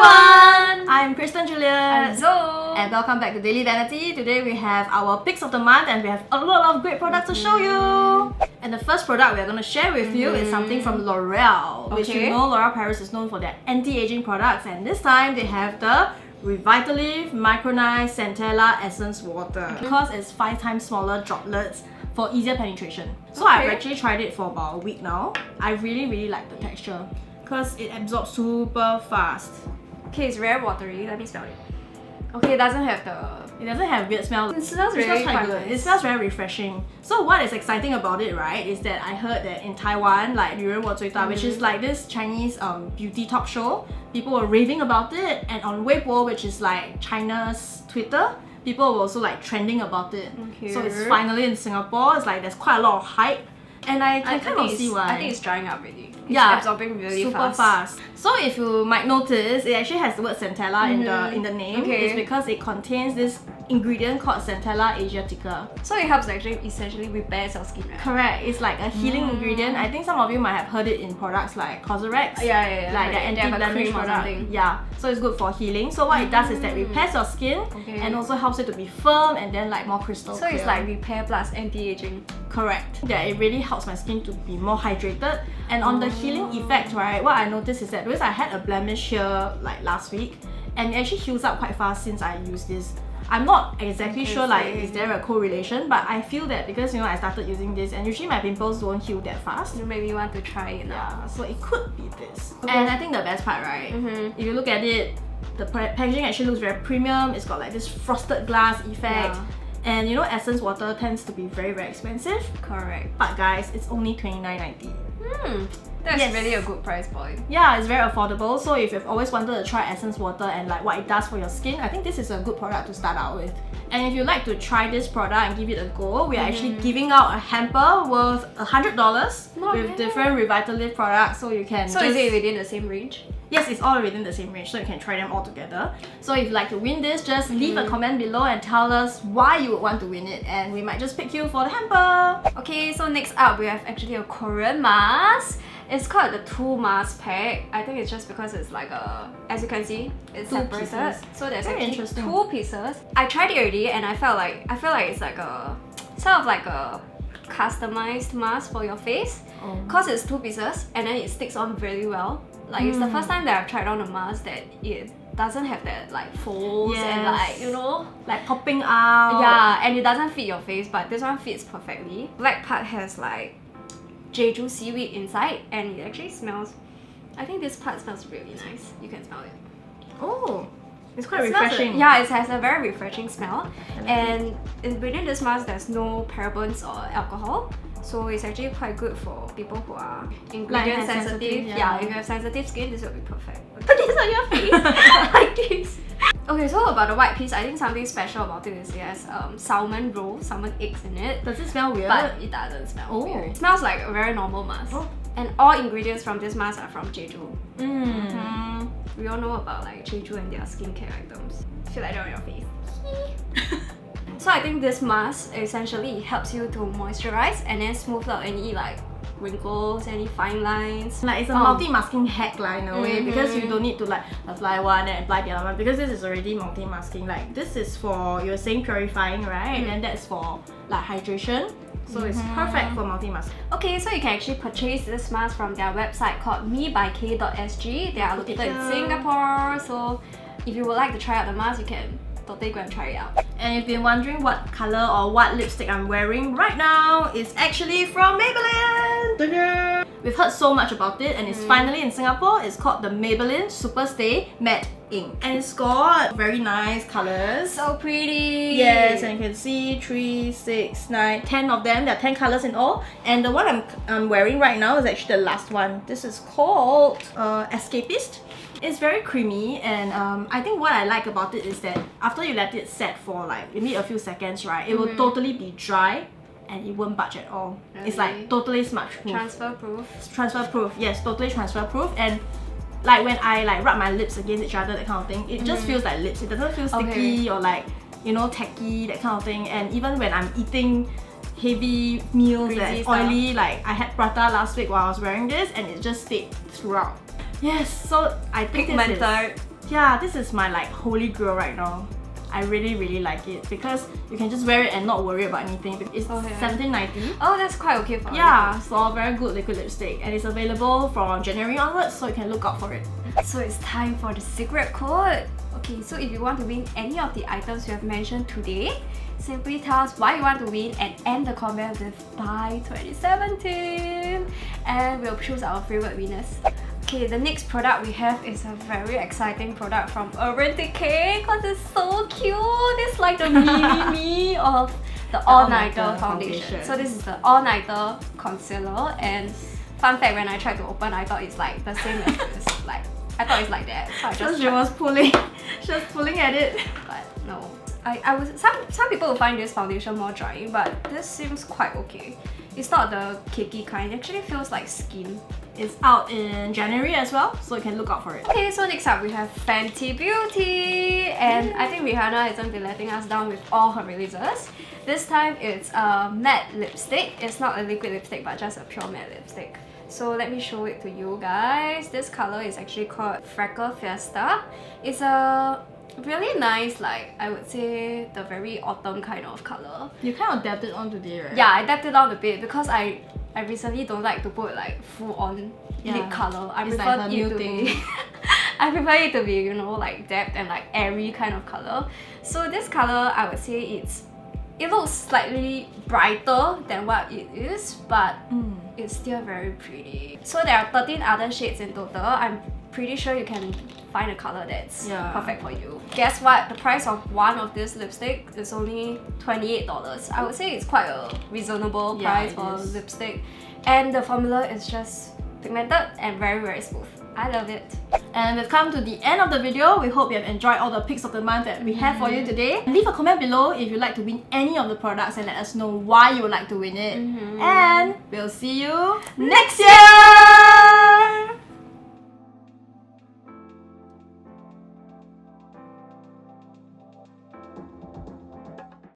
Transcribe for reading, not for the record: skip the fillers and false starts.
everyone! I'm Kristen Juliet. I'm Zoe. And welcome back to Daily Vanity. Today we have our picks of the month and we have a lot of great products to show you. And the first product we're going to share with you is something from L'Oreal, which you know L'Oreal Paris is known for their anti-aging products, and this time they have the Revitalift Micronized Centella Essence Water because it's 5 times smaller droplets for easier penetration. So I've actually tried it for about a week now. I really like the texture because it absorbs super fast. Okay, it's very watery. Let me smell it. Okay, it doesn't have weird smell. It smells really quite good. It smells very refreshing. So what is exciting about it, right, is that I heard that in Taiwan, like 女人我最大, which is like this Chinese beauty talk show, people were raving about it, and on Weibo, which is like China's Twitter, people were also like trending about it. So it's finally in Singapore. It's like there's quite a lot of hype, and I can kind of see why. I think it's drying up really. It's absorbing really super fast. So if you might notice, it actually has the word Centella in the name. It's because it contains this ingredient called Centella asiatica. So it helps actually essentially repair your skin, right? Correct. It's like a healing ingredient. I think some of you might have heard it in products like Cosrx. Yeah. Like the anti-blemish product. Yeah. So it's good for healing. So what it does is that it repairs your skin and also helps it to be firm and then like more crystal clear. So it's like repair plus anti-aging. Correct. Yeah, it really helps my skin to be more hydrated. And on the healing effect, right, what I noticed is that because I had a blemish here like last week, and it actually heals up quite fast since I used this. I'm not exactly sure like is there a correlation, but I feel that because I started using this and usually my pimples don't heal that fast. You maybe want to try it now. Yeah, so it could be this. And I think the best part, right, if you look at it, the packaging actually looks very premium. It's got like this frosted glass effect. And essence water tends to be very expensive. Correct. But guys, it's only $29.90. That's really a good price point. Yeah, it's very affordable. So if you've always wanted to try essence water and like what it does for your skin, I think this is a good product to start out with. And if you'd like to try this product and give it a go, we are actually giving out a hamper worth $100 with different Revitalift products, so you can. So is it within the same range? Yes, it's all within the same range, so you can try them all together. So if you'd like to win this, just leave a comment below and tell us why you would want to win it, and we might just pick you for the hamper. Okay, so next up we have actually a Korean mask. It's called the 2 mask pack. I think it's just because it's like as you can see, it's separated. So there's actually 2 pieces. I tried it already and I feel like it's like a sort of like a customized mask for your face. Cause it's 2 pieces and then it sticks on really well. Like it's the first time that I've tried on a mask that it doesn't have that like folds and like like popping out. Yeah, and it doesn't fit your face, but this one fits perfectly. Black part has like Jeju seaweed inside and it actually smells. I think this part smells really nice. You can smell it. Oh, it's quite refreshing. Yeah, it has a very refreshing smell. And within this mask, there's no parabens or alcohol. So it's actually quite good for people who are ingredient sensitive. Yeah, if you have sensitive skin, this will be perfect. Put this on your face like this. Okay, so about the white piece, I think something special about it is it has salmon rolls, salmon eggs in it. Does it smell weird? But it doesn't smell weird. It smells like a very normal mask. And all ingredients from this mask are from Jeju. We all know about like J2M and their skincare items. I feel like they're on your face. So I think this mask essentially helps you to moisturize and then smooth out any like wrinkles, any fine lines. Like it's a multi-masking hack in a way, because you don't need to like apply one and apply the other one, because this is already multi-masking. Like this is for, you were saying purifying, right? And then that's for like hydration. So it's perfect for multi-mask. Okay, so you can actually purchase this mask from their website called mebykay.sg. They are located in Singapore. So if you would like to try out the mask, you can totally go and try it out. And if you've been wondering what color or what lipstick I'm wearing right now, it's actually from Maybelline! We've heard so much about it and it's finally in Singapore. It's called the Maybelline Superstay Matte Ink. And it's got very nice colors. So pretty! Yes, and you can see 3, 6, 9, 10 of them. There are 10 colors in all. And the one I'm wearing right now is actually the last one. This is called Escapist. It's very creamy, and I think what I like about it is that after you let it set for like maybe a few seconds, right, it will totally be dry and it won't budge at all. It's like totally smudge proof. Transfer proof. Transfer proof, yes, totally transfer proof. And like when I like rub my lips against each other, that kind of thing, it just feels like lips. It doesn't feel sticky or like tacky, that kind of thing. And even when I'm eating heavy meals that's oily, like I had prata last week while I was wearing this and it just stayed throughout. Yes, so I think pigmented. Yeah, this is my like holy grail right now. I really like it because you can just wear it and not worry about anything. It's $17.90. Oh, that's quite okay for Yeah, so a very good liquid lipstick, and it's available from January onwards, so you can look out for it. So it's time for the secret code. Okay, so if you want to win any of the items we have mentioned today, simply tell us why you want to win and end the comment with by 2017, and we'll choose our favorite winners. Okay, the next product we have is a very exciting product from Urban Decay because it's so cute. It's like the mini-me of the All-Nighter foundation. So this is the All-Nighter concealer, and fun fact, when I tried to open, I thought it's like the same as this. Like, I thought it's like that. So I just she was pulling at it. But no. I was some people will find this foundation more drying, but this seems quite okay. It's not the cakey kind. It actually feels like skin. It's out in January as well, so you can look out for it. Okay, so next up we have Fenty Beauty, and I think Rihanna hasn't been letting us down with all her releases. This time it's a matte lipstick. It's not a liquid lipstick, but just a pure matte lipstick. So let me show it to you guys. This color is actually called Freckle Fiesta. It's a really nice, like, I would say the very autumn kind of color. You kind of dabbed it on today, right? Yeah, I dabbed it on a bit because I recently don't like to put like full on lip color. I prefer like it to be I prefer it to be, you know, like dabbed and like airy kind of color. So this color, I would say it looks slightly brighter than what it is, but it's still very pretty. So there are 13 other shades in total. I'm pretty sure you can find a color that's perfect for you. Guess what? The price of one of this lipstick is only $28. I would say it's quite a reasonable price for a lipstick. And the formula is just pigmented and very smooth. I love it. And we've come to the end of the video. We hope you have enjoyed all the picks of the month that we have for you today. Leave a comment below if you'd like to win any of the products and let us know why you would like to win it. And we'll see you next year!